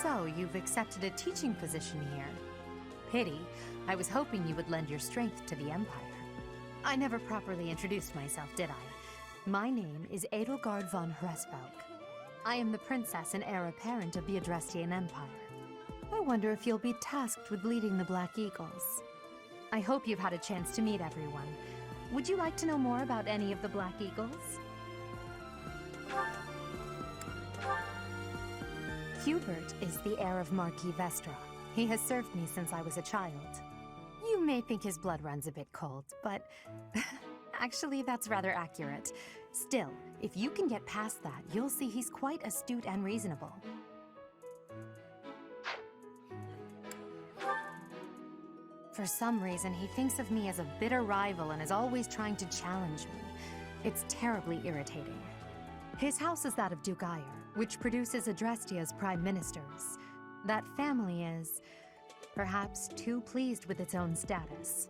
So, you've accepted a teaching position here. Pity. I was hoping you would lend your strength to the Empire. I never properly introduced myself, did I? My name is Edelgard von Hresvelk. I am the princess and heir apparent of the Adrestian Empire. I wonder if you'll be tasked with leading the Black Eagles. I hope you've had a chance to meet everyone. Would you like to know more about any of the Black Eagles? Hubert is the heir of Marquis Vestra. He has served me since I was a child. You may think his blood runs a bit cold, but actually that's rather accurate. Still, if you can get past that, you'll see he's quite astute and reasonable. For some reason, he thinks of me as a bitter rival and is always trying to challenge me. It's terribly irritating. His house is that of Duke Ire, which produces Adrestia's prime ministers. That family is, perhaps, too pleased with its own status.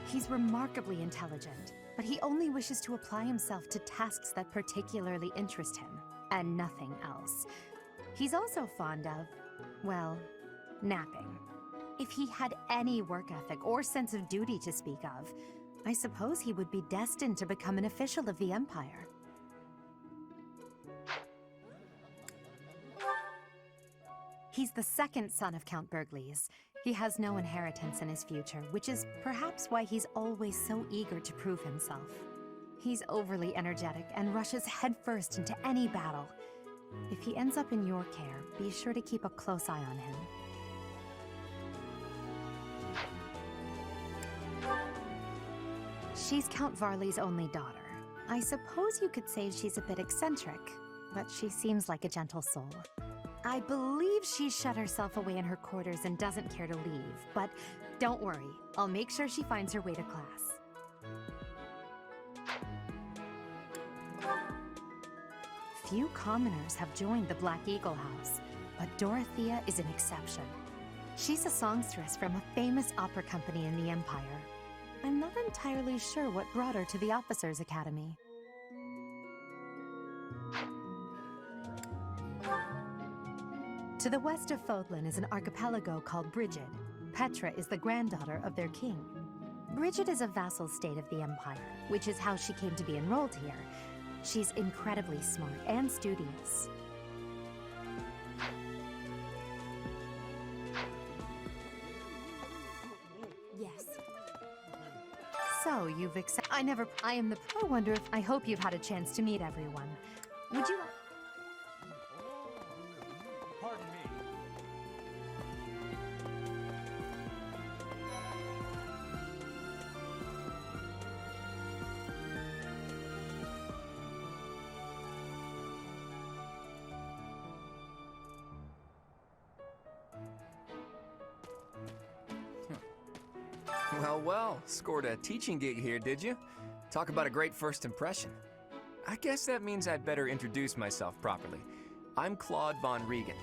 He's remarkably intelligent, but he only wishes to apply himself to tasks that particularly interest him, and nothing else. He's also fond of, well, napping. If he had any work ethic or sense of duty to speak of, I suppose he would be destined to become an official of the Empire. He's the second son of Count Bergliez. He has no inheritance in his future, which is perhaps why he's always so eager to prove himself. He's overly energetic and rushes headfirst into any battle. If he ends up in your care, be sure to keep a close eye on him. She's Count Varley's only daughter. I suppose you could say she's a bit eccentric, but she seems like a gentle soul. I believe she's shut herself away in her quarters and doesn't care to leave, but don't worry, I'll make sure she finds her way to class. Few commoners have joined the Black Eagle House, but Dorothea is an exception. She's a songstress from a famous opera company in the Empire. I'm not entirely sure what brought her to the Officers' Academy. To the west of Fodlan is an archipelago called Brigid. Petra is the granddaughter of their king. Brigid is a vassal state of the Empire, which is how she came to be enrolled here. She's incredibly smart and studious. Yes. So, you've accepted. I am the. I wonder if. I hope you've had a chance to meet everyone. Would you. Pardon me. Well, scored a teaching gig here, did you? Talk about a great first impression. I guess that means I'd better introduce myself properly. I'm Claude von Regan.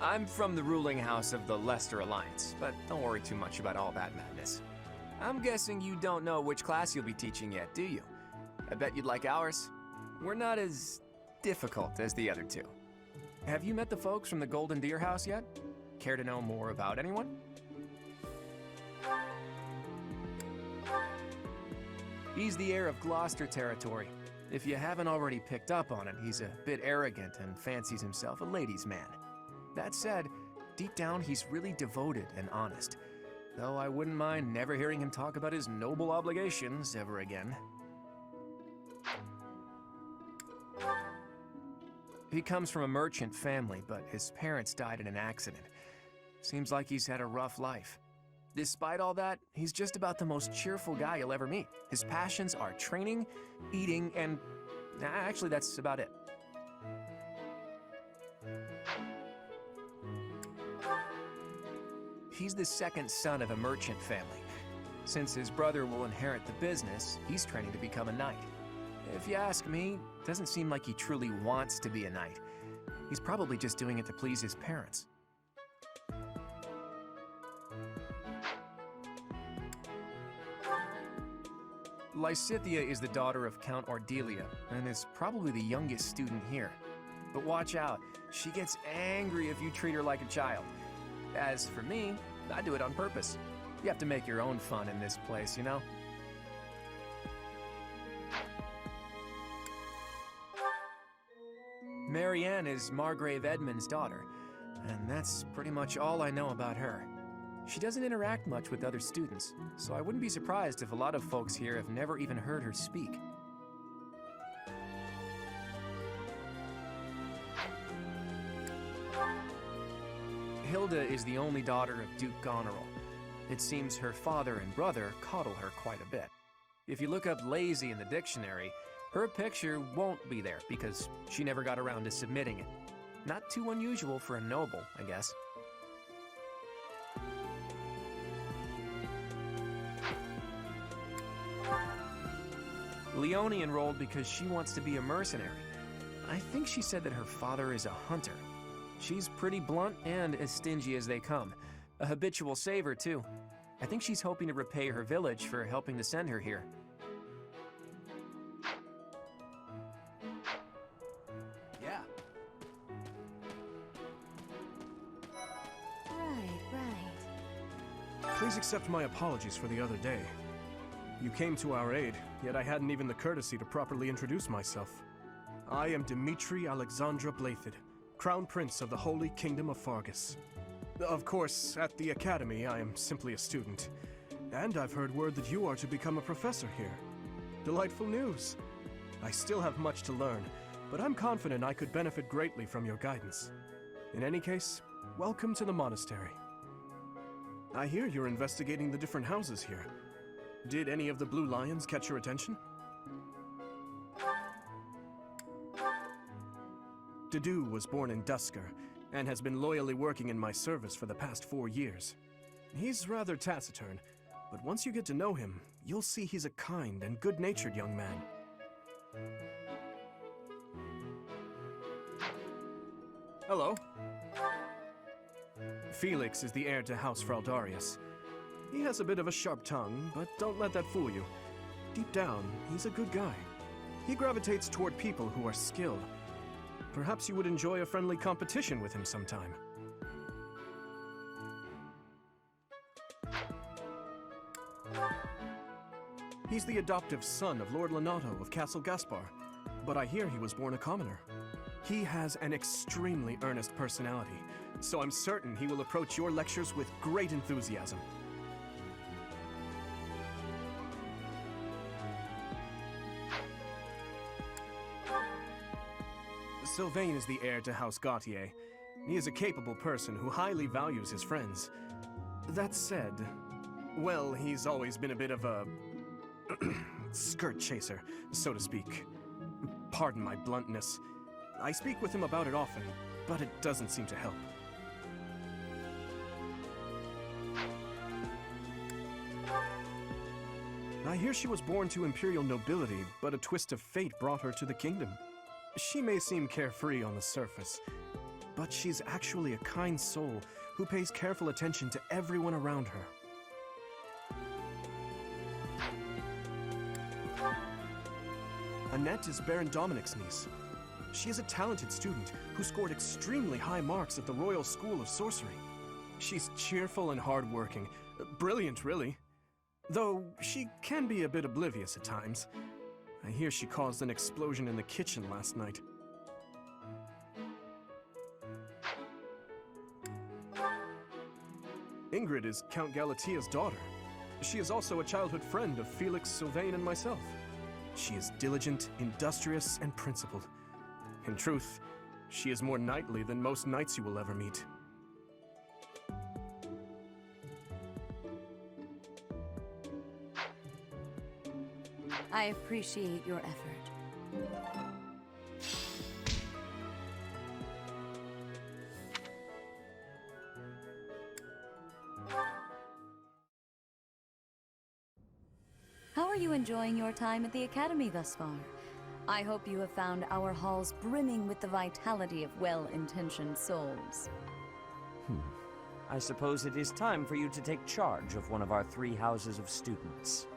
I'm from the ruling house of the Leicester Alliance, but don't worry too much about all that madness. I'm guessing you don't know which class you'll be teaching yet, do you? I bet you'd like ours. We're not as difficult as the other two. Have you met the folks from the Golden Deer House yet? Care to know more about anyone? He's the heir of Gloucester territory. If you haven't already picked up on it, he's a bit arrogant and fancies himself a ladies' man. That said, deep down he's really devoted and honest, though I wouldn't mind never hearing him talk about his noble obligations ever again. He comes from a merchant family, but his parents died in an accident. Seems like he's had a rough life. Despite all that, he's just about the most cheerful guy you'll ever meet. His passions are training, eating, and actually that's about it. He's the second son of a merchant family. Since his brother will inherit the business, he's training to become a knight. If you ask me, it doesn't seem like he truly wants to be a knight. He's probably just doing it to please his parents. Lysithia is the daughter of Count Ardelia, and is probably the youngest student here. But watch out, she gets angry if you treat her like a child. As for me, I do it on purpose. You have to make your own fun in this place, you know? Marianne is Margrave Edmund's daughter, and that's pretty much all I know about her. She doesn't interact much with other students, so I wouldn't be surprised if a lot of folks here have never even heard her speak. Hilda is the only daughter of Duke Goneril. It seems her father and brother coddle her quite a bit. If you look up lazy in the dictionary, her picture won't be there because she never got around to submitting it. Not too unusual for a noble, I guess. Leonie enrolled because she wants to be a mercenary. I think she said that her father is a hunter. She's pretty blunt and as stingy as they come. A habitual saver, too. I think she's hoping to repay her village for helping to send her here. Yeah. Right. Please accept my apologies for the other day. You came to our aid, yet I hadn't even the courtesy to properly introduce myself. I am Dimitri Alexandra Blathid, Crown Prince of the Holy Kingdom of Fargus. Of course, at the Academy, I am simply a student. And I've heard word that you are to become a professor here. Delightful news. I still have much to learn, but I'm confident I could benefit greatly from your guidance. In any case, welcome to the monastery. I hear you're investigating the different houses here. Did any of the Blue Lions catch your attention? Dedu was born in Dusker, and has been loyally working in my service for the past 4 years. He's rather taciturn, but once you get to know him, you'll see he's a kind and good-natured young man. Hello. Felix is the heir to House Fraldarius. He has a bit of a sharp tongue, but don't let that fool you. Deep down, he's a good guy. He gravitates toward people who are skilled. Perhaps you would enjoy a friendly competition with him sometime. He's the adoptive son of Lord Lenato of Castle Gaspar, but I hear he was born a commoner. He has an extremely earnest personality, so I'm certain he will approach your lectures with great enthusiasm. Sylvain is the heir to House Gautier. He is a capable person who highly values his friends. That said, well, he's always been a bit of a skirt chaser, so to speak. Pardon my bluntness. I speak with him about it often, but it doesn't seem to help. I hear she was born to imperial nobility, but a twist of fate brought her to the kingdom. She may seem carefree on the surface, but she's actually a kind soul who pays careful attention to everyone around her. Annette is Baron Dominic's niece. She is a talented student who scored extremely high marks at the Royal School of Sorcery. She's cheerful and hardworking. Brilliant, really. Though she can be a bit oblivious at times. I hear she caused an explosion in the kitchen last night. Ingrid is Count Galatia's daughter. She is also a childhood friend of Felix, Sylvain, and myself. She is diligent, industrious, and principled. In truth, she is more knightly than most knights you will ever meet. I appreciate your effort. How are you enjoying your time at the Academy thus far? I hope you have found our halls brimming with the vitality of well-intentioned souls. I suppose it is time for you to take charge of one of our 3 houses of students.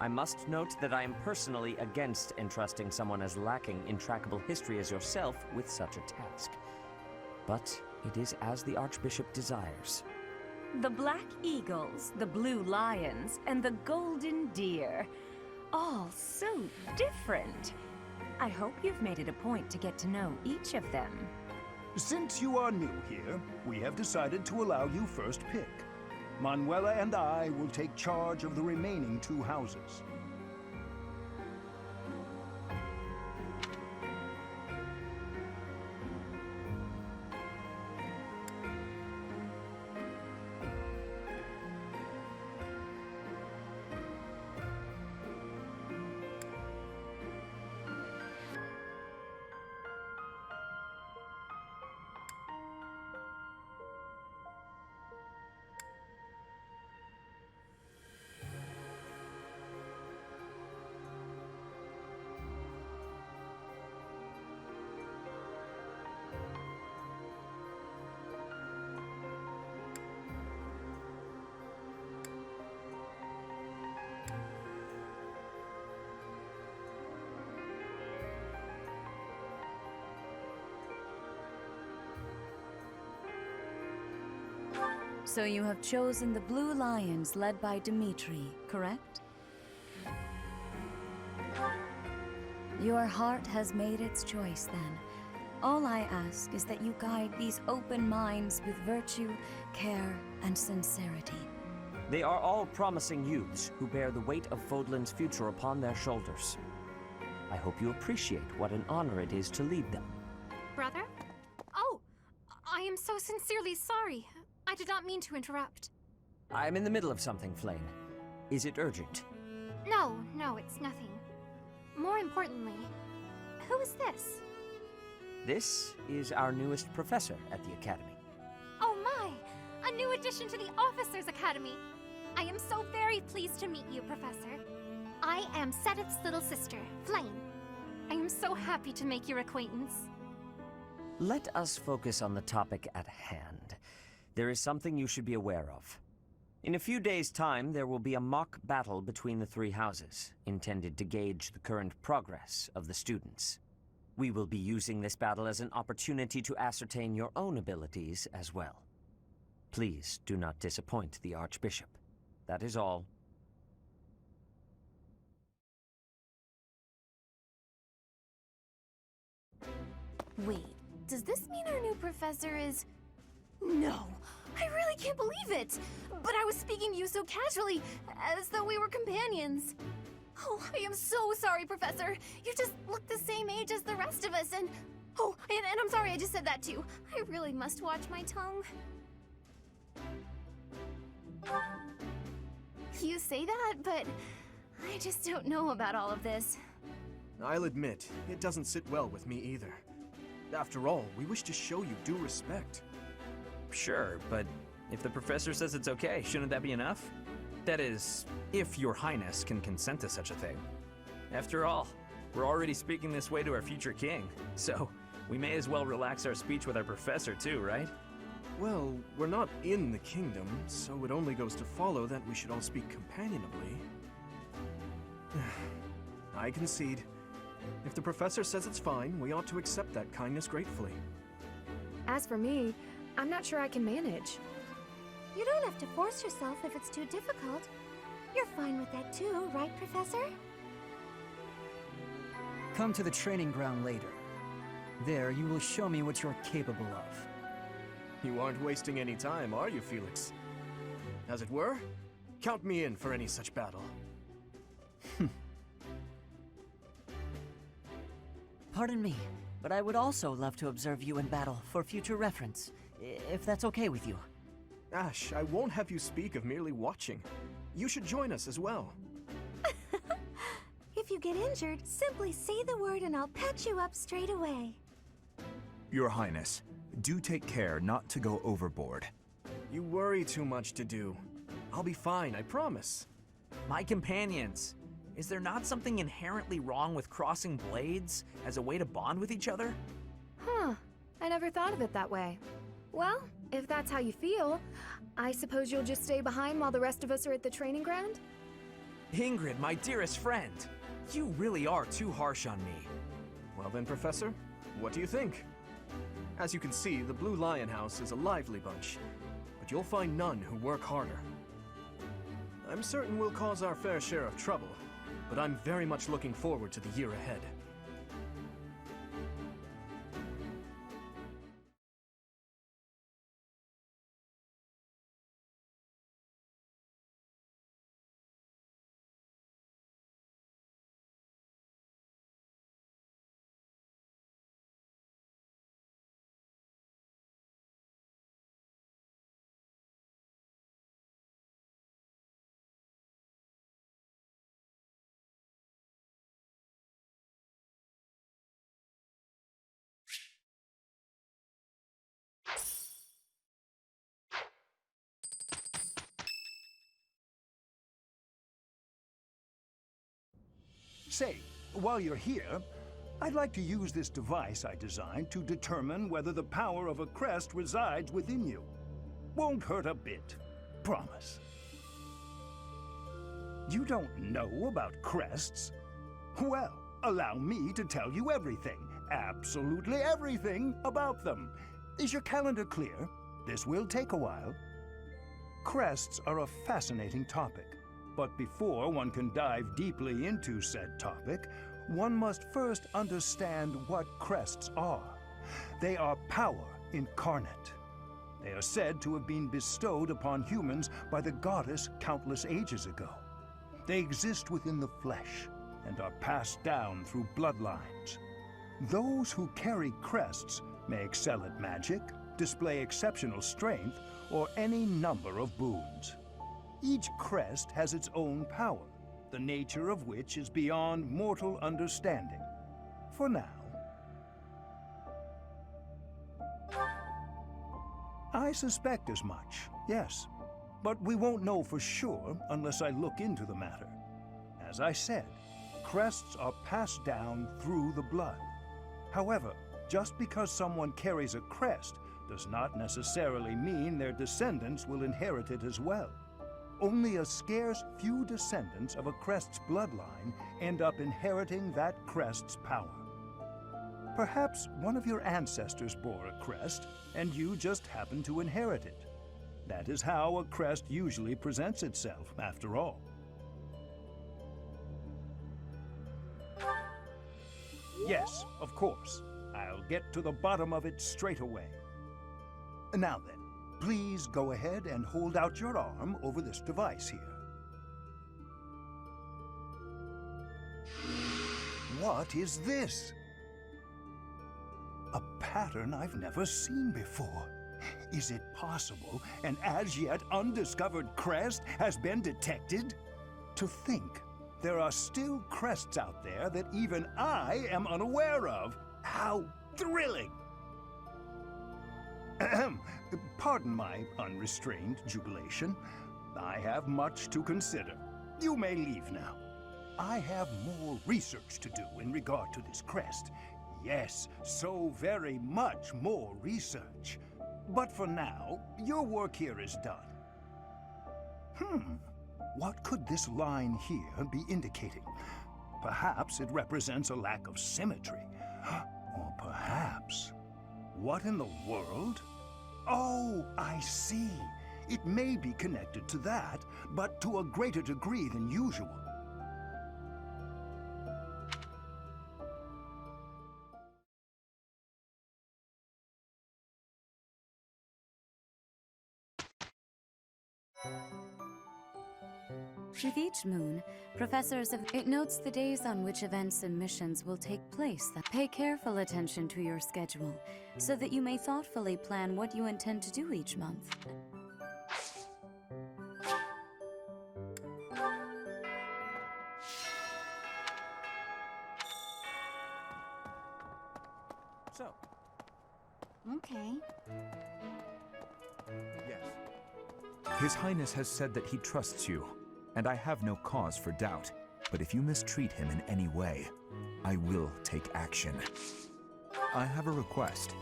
I must note that I am personally against entrusting someone as lacking in trackable history as yourself with such a task. But it is as the Archbishop desires. The black eagles, the blue lions, and the golden deer. All so different. I hope you've made it a point to get to know each of them. Since you are new here, we have decided to allow you first pick. Manuela and I will take charge of the remaining 2 houses. So you have chosen the Blue Lions led by Dimitri, correct? Your heart has made its choice then. All I ask is that you guide these open minds with virtue, care, and sincerity. They are all promising youths who bear the weight of Fodlan's future upon their shoulders. I hope you appreciate what an honor it is to lead them. Brother? Oh, I am so sincerely sorry. I did not mean to interrupt. I'm in the middle of something, Flame. Is it urgent? No, it's nothing. More importantly, who is this? This is our newest professor at the Academy. Oh my! A new addition to the Officers' Academy! I am so very pleased to meet you, Professor. I am Sedith's little sister, Flame. I am so happy to make your acquaintance. Let us focus on the topic at hand. There is something you should be aware of. In a few days' time, there will be a mock battle between the 3 houses, intended to gauge the current progress of the students. We will be using this battle as an opportunity to ascertain your own abilities as well. Please do not disappoint the Archbishop. That is all. Wait, does this mean our new professor is... No! I really can't believe it! But I was speaking to you so casually, as though we were companions. Oh, I am so sorry, Professor. You just look the same age as the rest of us, and... Oh, and I'm sorry I just said that too. I really must watch my tongue. You say that, but I just don't know about all of this. I'll admit, it doesn't sit well with me either. After all, we wish to show you due respect. Sure, but if the professor says it's okay, shouldn't that be enough? That is, if your highness can consent to such a thing. After all, we're already speaking this way to our future king, so we may as well relax our speech with our professor too, right? Well, we're not in the kingdom, so it only goes to follow that we should all speak companionably. I concede. If the professor says it's fine, we ought to accept that kindness gratefully. As for me, I'm not sure I can manage. You don't have to force yourself if it's too difficult. You're fine with that too, right, Professor? Come to the training ground later. There, you will show me what you're capable of. You aren't wasting any time, are you, Felix? As it were, count me in for any such battle. Pardon me, but I would also love to observe you in battle for future reference, if that's okay with you. Ash, I won't have you speak of merely watching. You should join us as well. If you get injured, simply say the word and I'll patch you up straight away. Your Highness, do take care not to go overboard. You worry too much to do. I'll be fine, I promise. My companions, is there not something inherently wrong with crossing blades as a way to bond with each other? Huh. I never thought of it that way. Well, if that's how you feel, I suppose you'll just stay behind while the rest of us are at the training ground? Ingrid, my dearest friend! You really are too harsh on me. Well then, Professor, what do you think? As you can see, the Blue Lion House is a lively bunch, but you'll find none who work harder. I'm certain we'll cause our fair share of trouble, but I'm very much looking forward to the year ahead. Say, while you're here, I'd like to use this device I designed to determine whether the power of a crest resides within you. Won't hurt a bit. Promise. You don't know about crests? Well, allow me to tell you everything, absolutely everything about them. Is your calendar clear? This will take a while. Crests are a fascinating topic. But before one can dive deeply into said topic, one must first understand what crests are. They are power incarnate. They are said to have been bestowed upon humans by the goddess countless ages ago. They exist within the flesh and are passed down through bloodlines. Those who carry crests may excel at magic, display exceptional strength, or any number of boons. Each crest has its own power, the nature of which is beyond mortal understanding. For now. I suspect as much, yes. But we won't know for sure unless I look into the matter. As I said, crests are passed down through the blood. However, just because someone carries a crest does not necessarily mean their descendants will inherit it as well. Only a scarce few descendants of a crest's bloodline end up inheriting that crest's power. Perhaps one of your ancestors bore a crest, and you just happen to inherit it. That is how a crest usually presents itself, after all. Yes, of course. I'll get to the bottom of it straight away. Now then, please go ahead and hold out your arm over this device here. What is this? A pattern I've never seen before. Is it possible an as yet undiscovered crest has been detected? To think there are still crests out there that even I am unaware of. How thrilling! Pardon my unrestrained jubilation. I have much to consider. You may leave now. I have more research to do in regard to this crest. Yes, so very much more research. But for now, your work here is done. What could this line here be indicating? Perhaps it represents a lack of symmetry. Or perhaps... What in the world? Oh, I see. It may be connected to that, but to a greater degree than usual. With each moon, it notes the days on which events and missions will take place. Pay careful attention to your schedule, so that you may thoughtfully plan what you intend to do each month. So. Okay. Yes. His Highness has said that he trusts you, and I have no cause for doubt. But if you mistreat him in any way, I will take action. I have a request.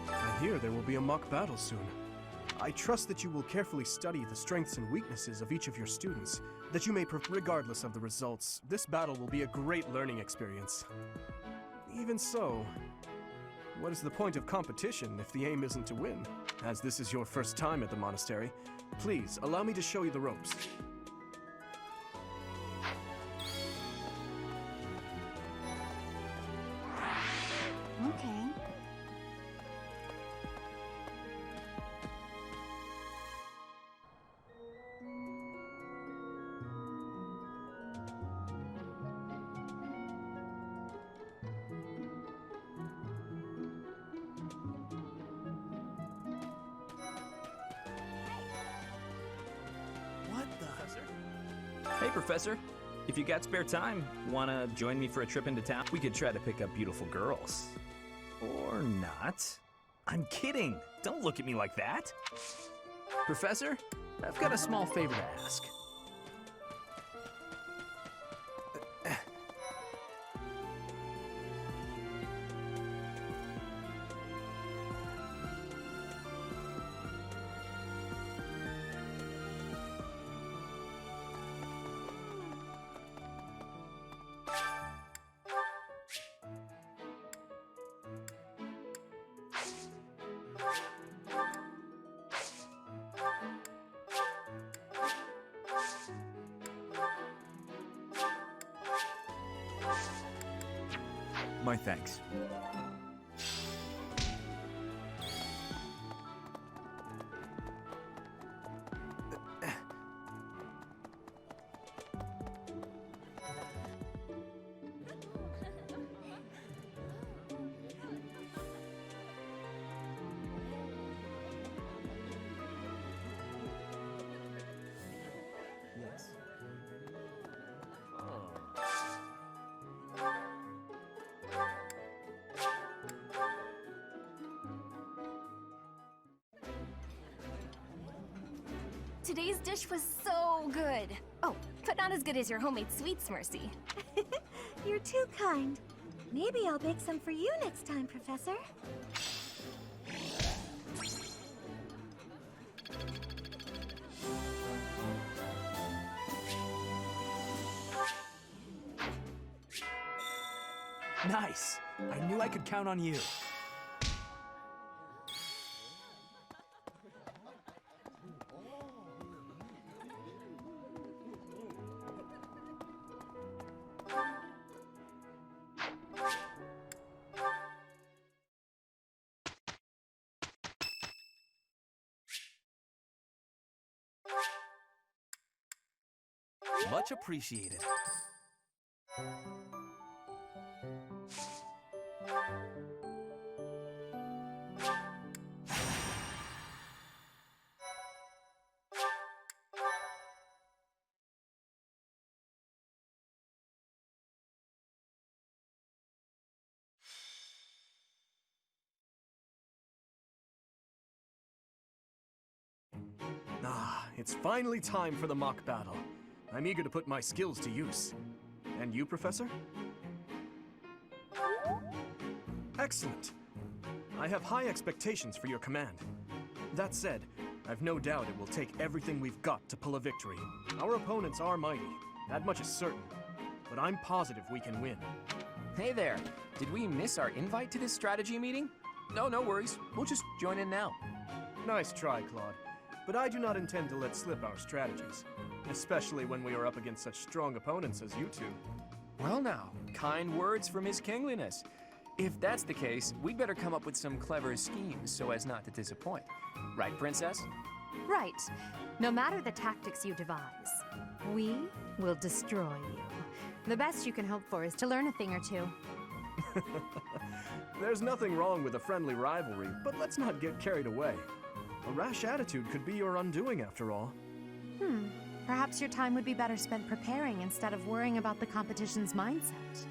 I hear there will be a mock battle soon. I trust that you will carefully study the strengths and weaknesses of each of your students, that you may regardless of the results, this battle will be a great learning experience. Even so, what is the point of competition if the aim isn't to win? As this is your first time at the monastery, please allow me to show you the ropes. Okay. Hey, Professor. If you got spare time, wanna join me for a trip into town? We could try to pick up beautiful girls. Or not. I'm kidding. Don't look at me like that. Professor, I've got a small favor to ask. My thanks. Yes. Today's dish was so good. Oh, but not as good as your homemade sweets, Mercy. You're too kind. Maybe I'll bake some for you next time, Professor. Nice. I knew I could count on you. Much appreciated. Ah, it's finally time for the mock battle. I'm eager to put my skills to use. And you, Professor? Excellent. I have high expectations for your command. That said, I've no doubt it will take everything we've got to pull a victory. Our opponents are mighty, that much is certain. But I'm positive we can win. Hey there. Did we miss our invite to this strategy meeting? No worries. We'll just join in now. Nice try, Claude. But I do not intend to let slip our strategies, especially when we are up against such strong opponents as you two. Well now, kind words from His Kingliness. If that's the case, we'd better come up with some clever schemes so as not to disappoint. Right, Princess? Right. No matter the tactics you devise, we will destroy you. The best you can hope for is to learn a thing or two. There's nothing wrong with a friendly rivalry, but let's not get carried away. A rash attitude could be your undoing after all. Perhaps your time would be better spent preparing instead of worrying about the competition's mindset.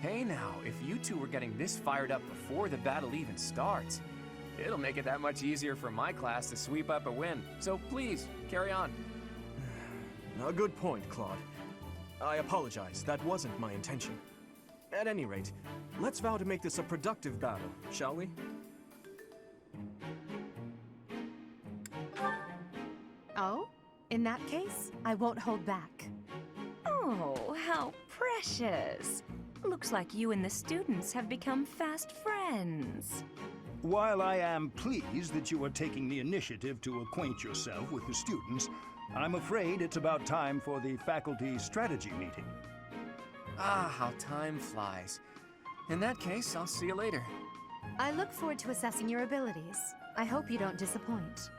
Hey now, if you two were getting this fired up before the battle even starts, it'll make it that much easier for my class to sweep up a win. So please, carry on. A good point, Claude. I apologize, that wasn't my intention. At any rate, let's vow to make this a productive battle, shall we? In that case, I won't hold back. Oh, how precious. Looks like you and the students have become fast friends. While I am pleased that you are taking the initiative to acquaint yourself with the students, I'm afraid it's about time for the faculty strategy meeting. Ah, how time flies. In that case, I'll see you later. I look forward to assessing your abilities. I hope you don't disappoint.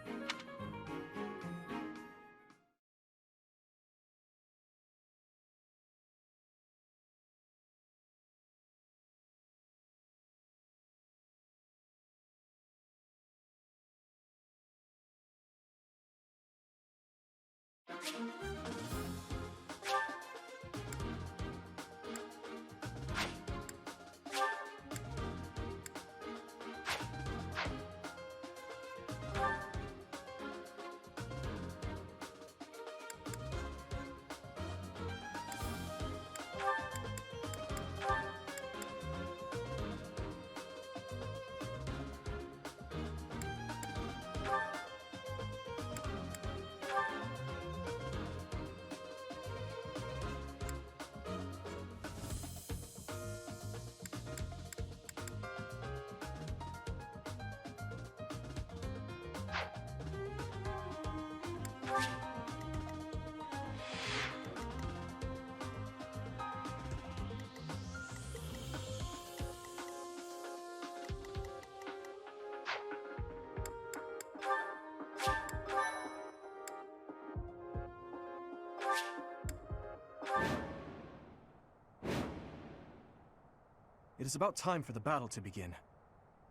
It is about time for the battle to begin.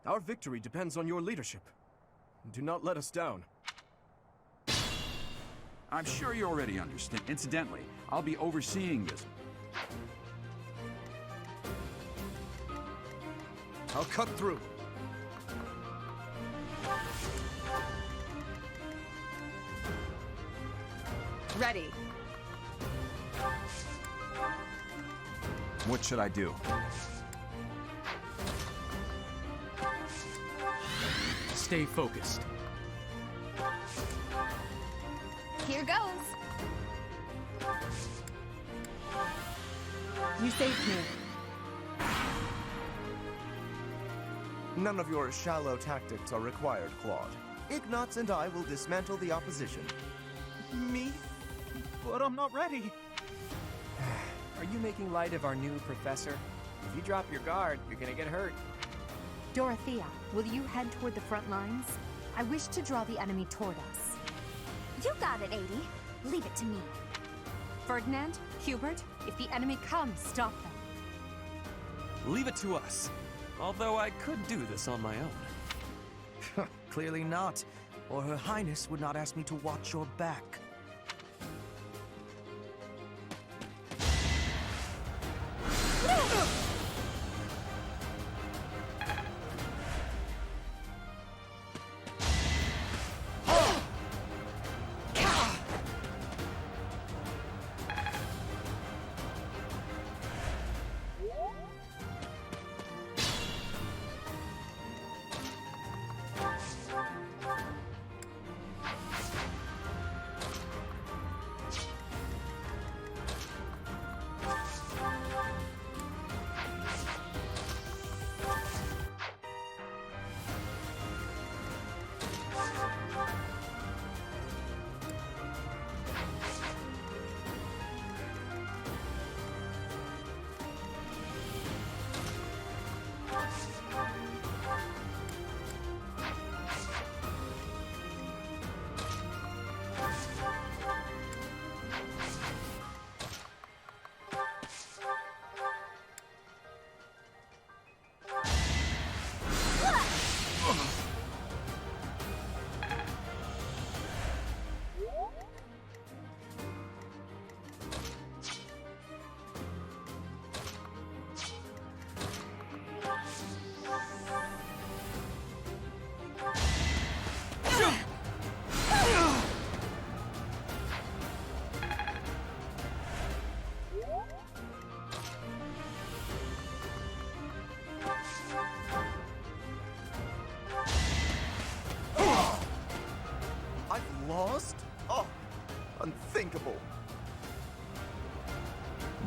Our victory depends on your leadership. Do not let us down. I'm sure you already understand. Incidentally, I'll be overseeing this. I'll cut through. Ready. What should I do? Stay focused. Here goes. You saved me. None of your shallow tactics are required, Claude. Ignatz and I will dismantle the opposition. Me? But I'm not ready. Are you making light of our new professor? If you drop your guard, you're gonna get hurt. Dorothea, will you head toward the front lines? I wish to draw the enemy toward us. You got it, 80. Leave it to me. Ferdinand, Hubert, if the enemy comes, stop them. Leave it to us. Although I could do this on my own. Clearly not, or Her Highness would not ask me to watch your back.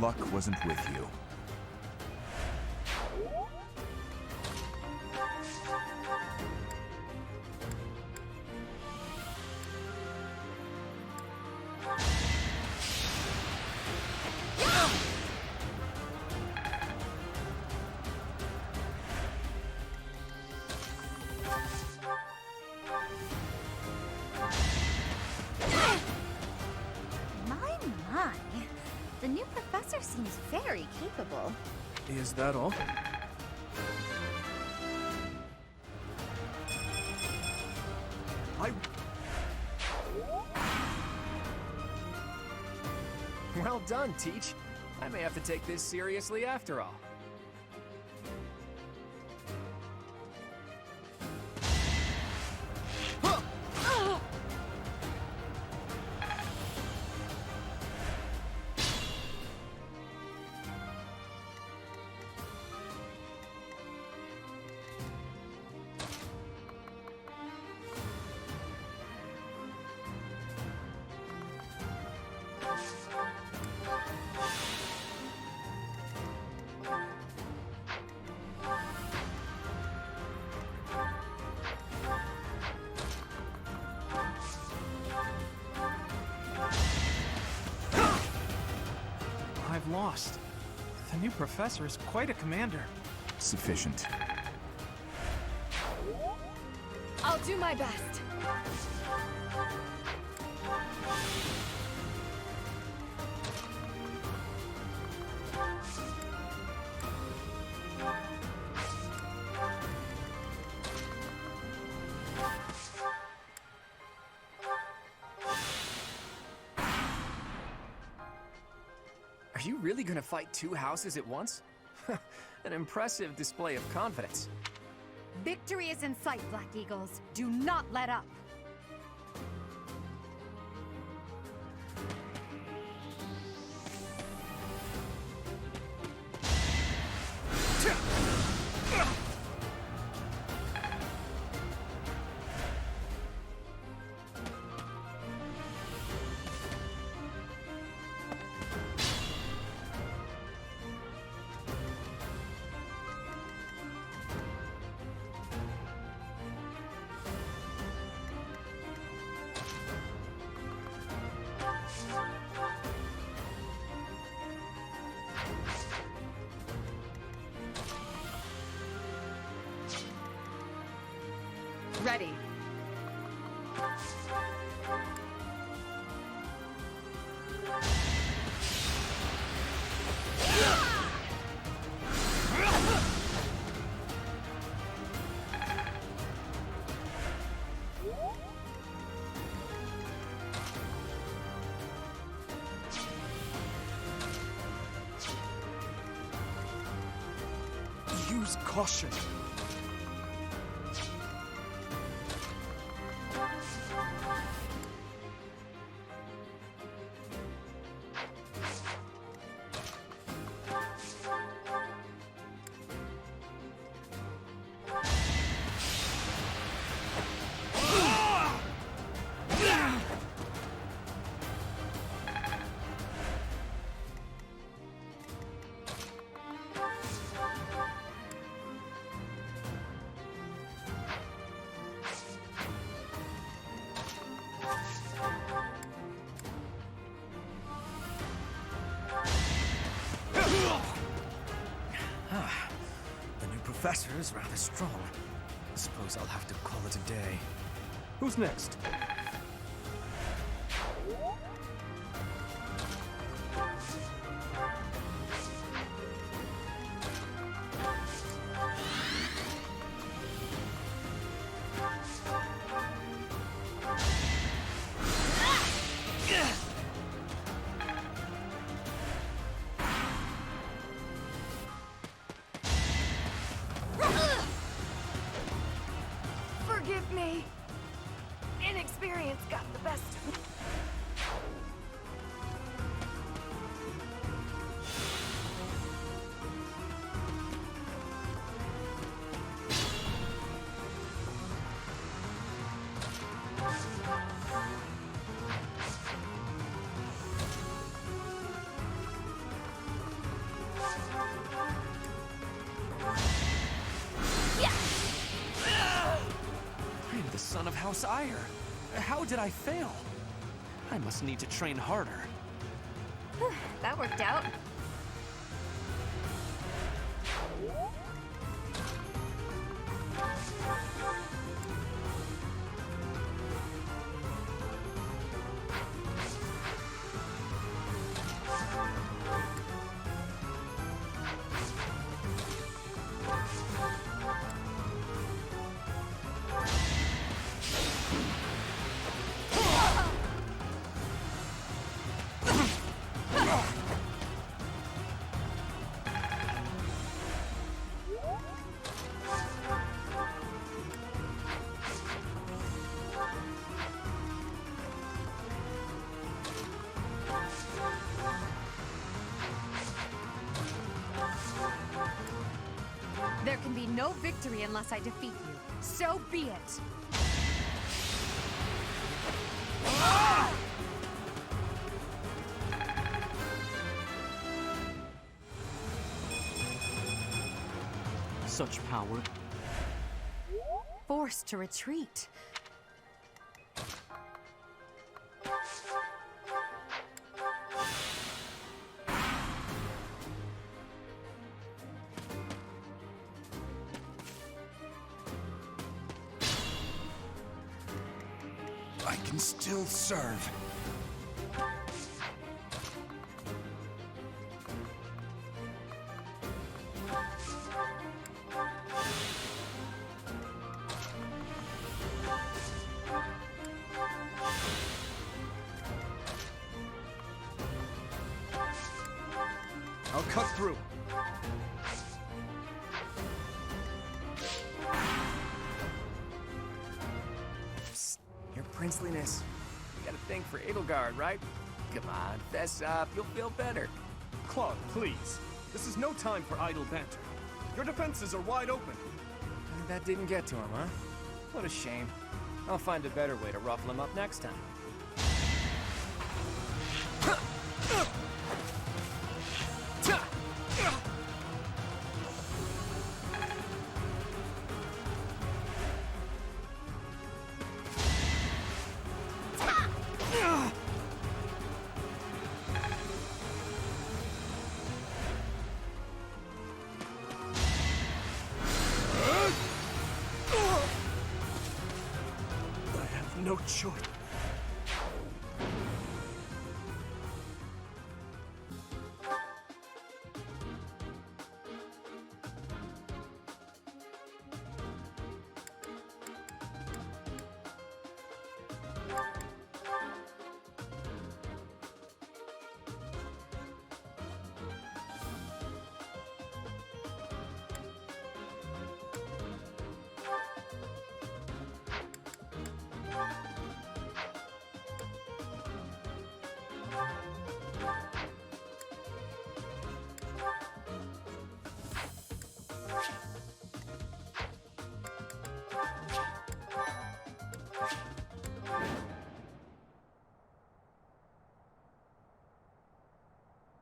luck wasn't with you. My. The new professor seems very capable. Is that all? Well done, Teach. I may have to take this seriously after all. I've lost. The new professor is quite a commander. Sufficient. I'll do my best. Are you really gonna fight two houses at once? An impressive display of confidence. Victory is in sight, Black Eagles. Do not let up. Ready. Use caution. The new professor is rather strong. Suppose I'll have to call it a day. Who's next? Forgive me. Inexperience got the best of me. son of House Ire. How did I fail? I must need to train harder. That worked out. There can be no victory unless I defeat you. So be it! Such power. Forced to retreat. I can still serve. I'll cut through. Psst, your princeliness. You got a thing for Edelgard, right? Come on, fess up. You'll feel better. Claude, please. This is no time for idle banter. Your defenses are wide open. That didn't get to him, huh? What a shame. I'll find a better way to ruffle him up next time. No choice.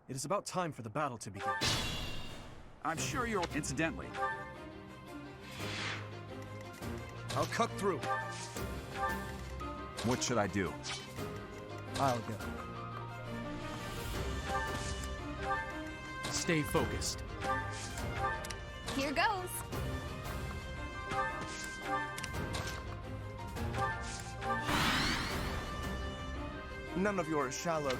It is about time for the battle to begin. I'm sure you're... Incidentally, I'll cut through. What should I do? I'll go. Stay focused. Here goes. None of your shallow...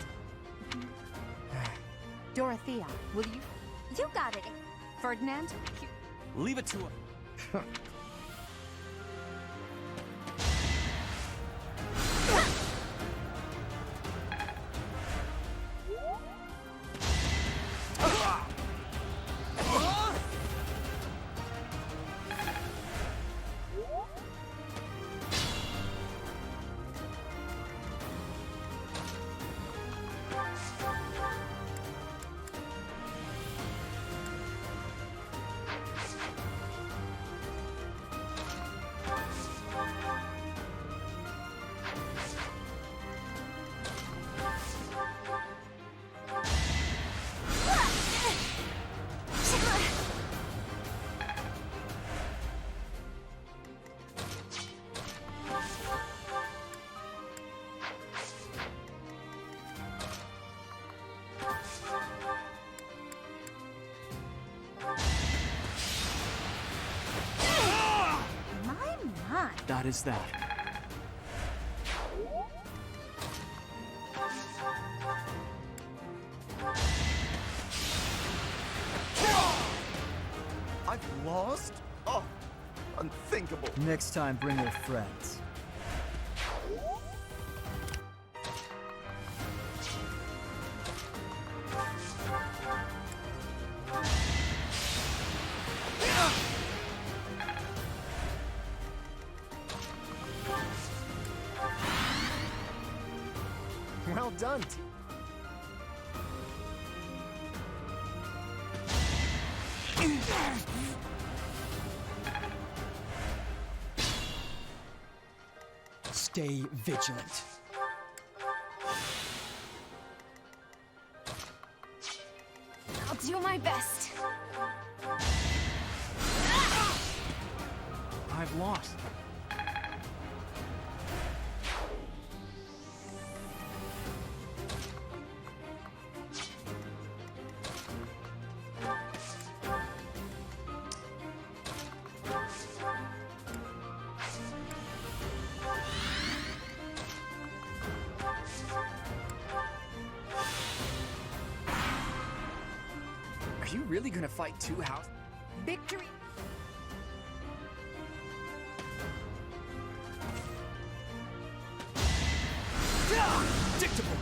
Dorothea, will you? You got it. Ferdinand? Leave it to us. That is that. I've lost? Oh, unthinkable. Next time, bring your friends. Well done. Stay vigilant. I'll do my best. I've lost. Are you really gonna fight two houses? Victory! Predictable!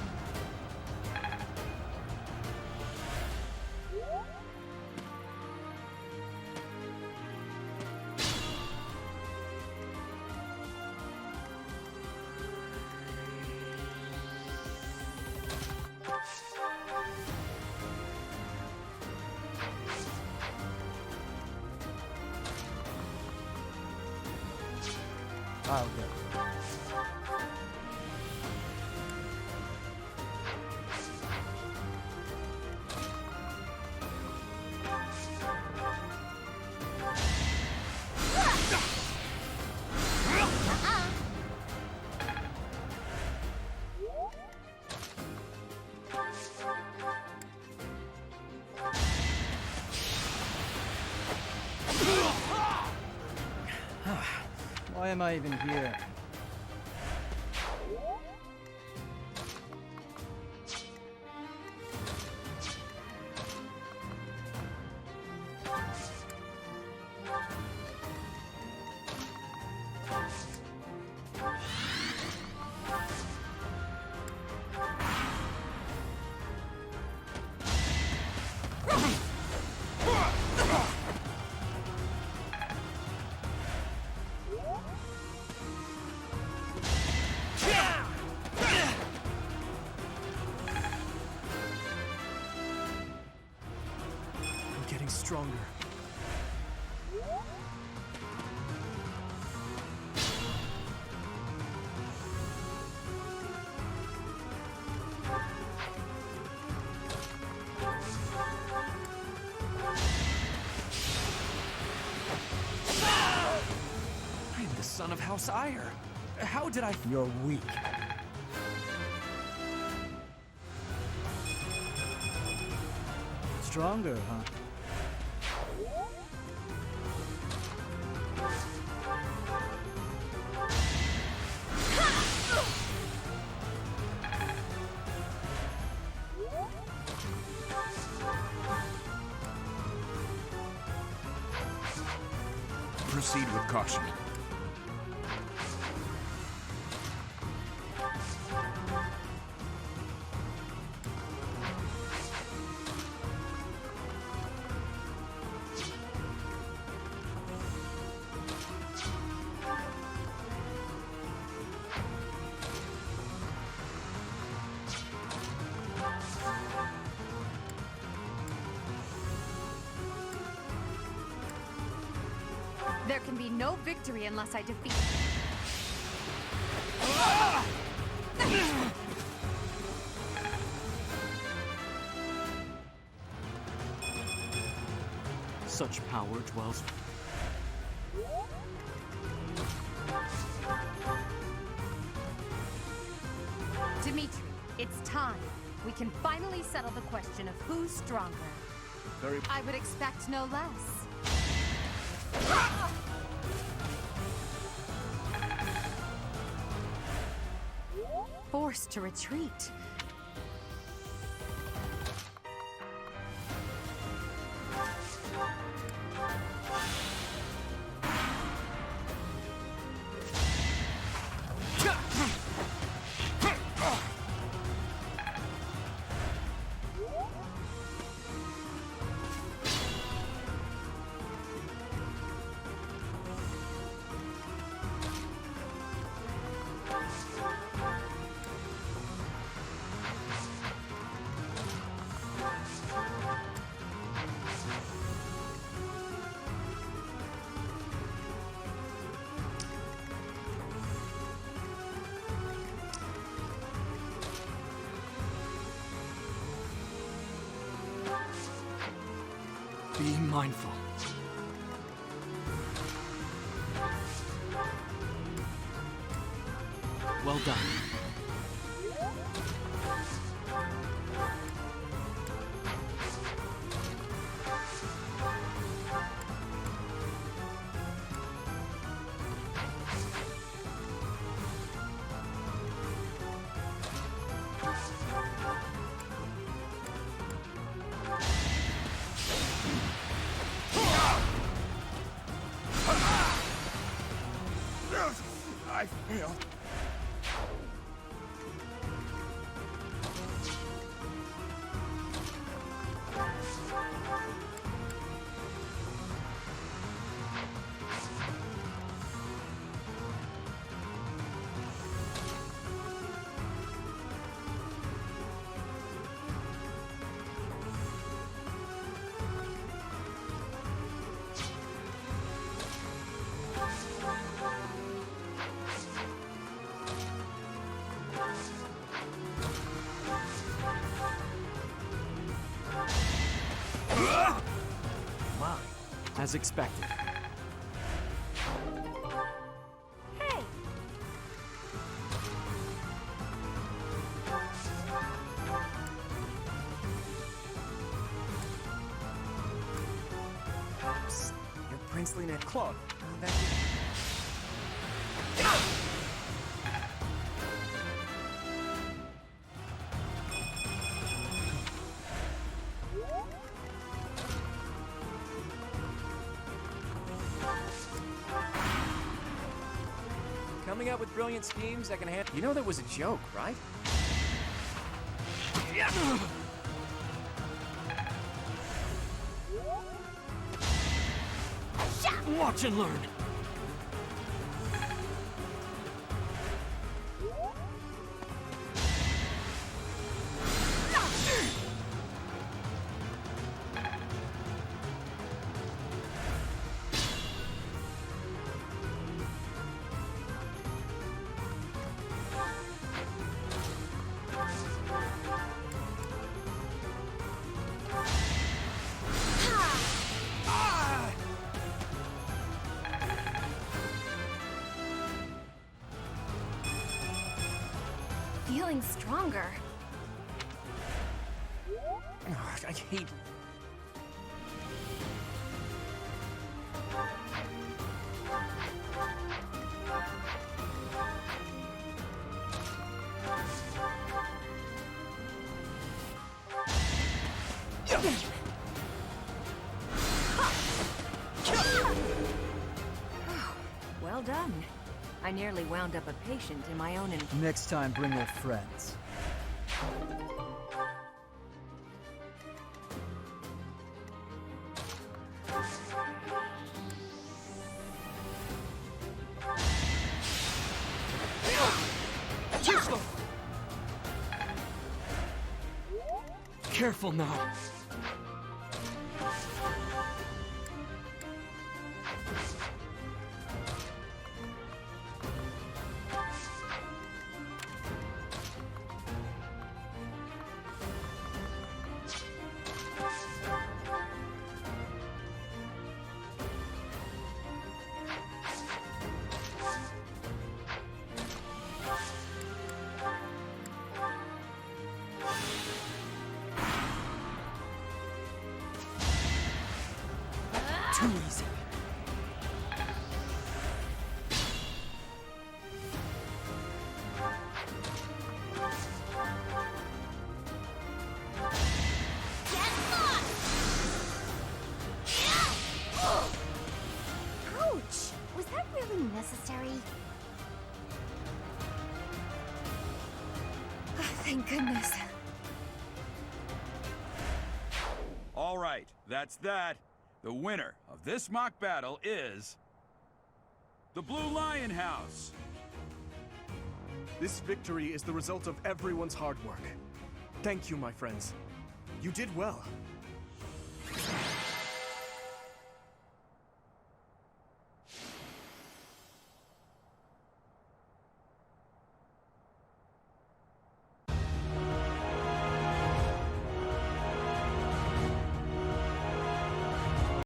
I'll go. Why am I even here? I'm getting stronger. I am the son of House Ire. How did I... You're weak. Stronger, huh? Proceed with caution. There can be no victory unless I defeat. Such power dwells. Dimitri, it's time. We can finally settle the question of who's stronger. I would expect no less. forced to retreat. Be mindful. Well done. I failed. As expected. Hey! Psst, your princely net Claude. Coming up with brilliant schemes that can handle. You know that was a joke, right? Watch and learn. Feeling stronger. I hate. Well done. I nearly wound up a patient in my own. Next time, bring your friends. Careful now. Too easy. necessary. Thank goodness. All right, that's that. The winner of this mock battle is the Blue Lion House. This victory is the result of everyone's hard work. Thank you, my friends. You did well.